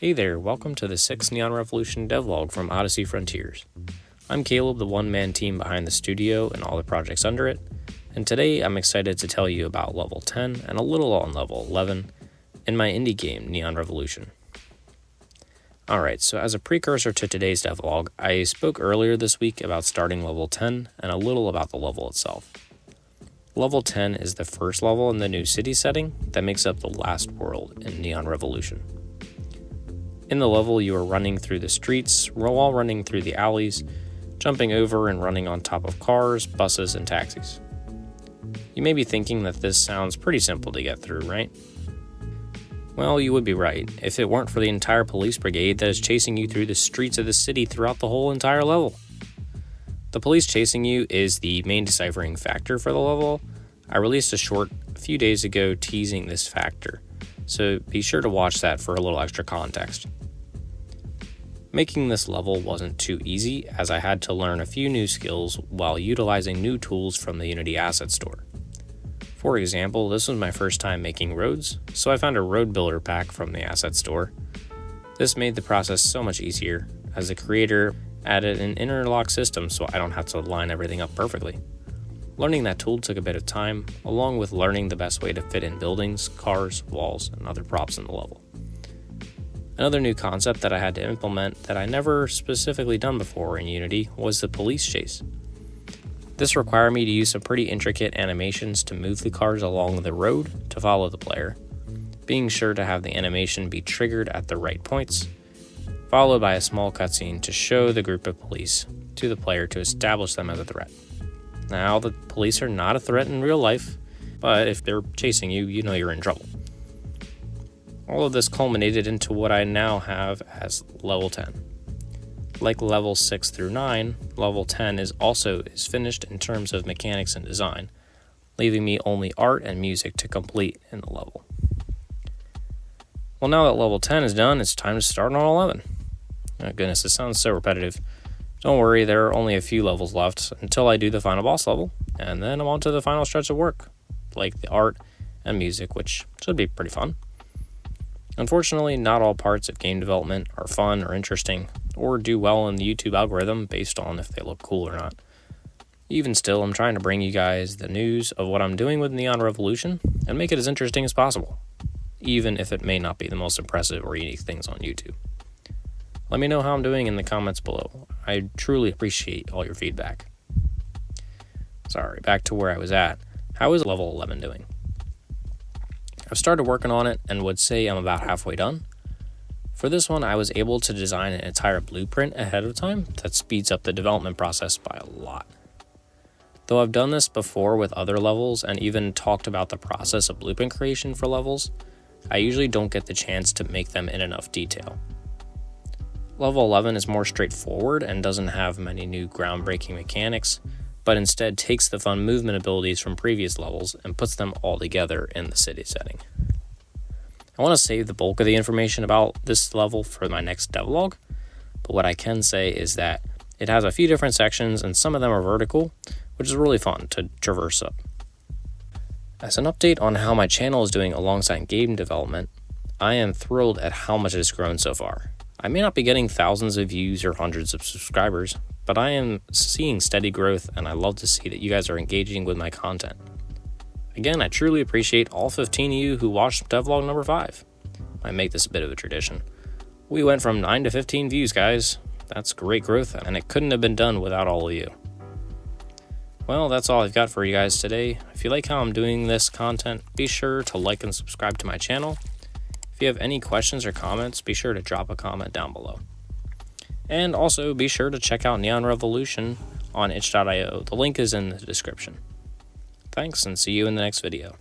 Hey there, welcome to the 6th Neon Revolution devlog from Odyssey Frontiers. I'm Caleb, the one-man team behind the studio and all the projects under it, and today I'm excited to tell you about level 10 and a little on level 11 in my indie game, Neon Revolution. Alright, so as a precursor to today's devlog, I spoke earlier this week about starting level 10 and a little about the level itself. Level 10 is the first level in the new city setting that makes up the last world in Neon Revolution. In the level, you are running through the streets, while running through the alleys, jumping over and running on top of cars, buses, and taxis. You may be thinking that this sounds pretty simple to get through, right? Well, you would be right, if it weren't for the entire police brigade that is chasing you through the streets of the city throughout the whole entire level. The police chasing you is the main deciphering factor for the level. I released a short a few days ago teasing this factor, so be sure to watch that for a little extra context. Making this level wasn't too easy, as I had to learn a few new skills while utilizing new tools from the Unity Asset Store. For example, this was my first time making roads, so I found a road builder pack from the Asset Store. This made the process so much easier, as the creator added an interlock system so I don't have to line everything up perfectly. Learning that tool took a bit of time, along with learning the best way to fit in buildings, cars, walls, and other props in the level. Another new concept that I had to implement that I never specifically done before in Unity was the police chase. This required me to use some pretty intricate animations to move the cars along the road to follow the player, being sure to have the animation be triggered at the right points, followed by a small cutscene to show the group of police to the player to establish them as a threat. Now, the police are not a threat in real life, but if they're chasing you, you know you're in trouble. All of this culminated into what I now have as level 10. Like level 6 through 9, level 10 is finished in terms of mechanics and design, leaving me only art and music to complete in the level. Well, now that level 10 is done, it's time to start on 11. Oh goodness, it sounds so repetitive. Don't worry, there are only a few levels left until I do the final boss level, and then I'm on to the final stretch of work, like the art and music, which should be pretty fun. Unfortunately, not all parts of game development are fun or interesting, or do well in the YouTube algorithm based on if they look cool or not. Even still, I'm trying to bring you guys the news of what I'm doing with Neon Revolution and make it as interesting as possible, even if it may not be the most impressive or unique things on YouTube. Let me know how I'm doing in the comments below. I truly appreciate all your feedback. Sorry, back to where I was at. How is level 11 doing? I've started working on it and would say I'm about halfway done. For this one, I was able to design an entire blueprint ahead of time that speeds up the development process by a lot. Though I've done this before with other levels and even talked about the process of blueprint creation for levels, I usually don't get the chance to make them in enough detail. Level 11 is more straightforward and doesn't have many new groundbreaking mechanics, but instead takes the fun movement abilities from previous levels and puts them all together in the city setting. I want to save the bulk of the information about this level for my next devlog, but what I can say is that it has a few different sections and some of them are vertical, which is really fun to traverse up. As an update on how my channel is doing alongside game development, I am thrilled at how much it has grown so far. I may not be getting thousands of views or hundreds of subscribers, but I am seeing steady growth and I love to see that you guys are engaging with my content. Again, I truly appreciate all 15 of you who watched devlog number 5. I make this a bit of a tradition. We went from 9 to 15 views, guys. That's great growth, and it couldn't have been done without all of you. Well, that's all I've got for you guys today. If you like how I'm doing this content, be sure to like and subscribe to my channel. If you have any questions or comments, be sure to drop a comment down below. And also be sure to check out Neon Revolution on itch.io. The link is in the description. Thanks, and see you in the next video.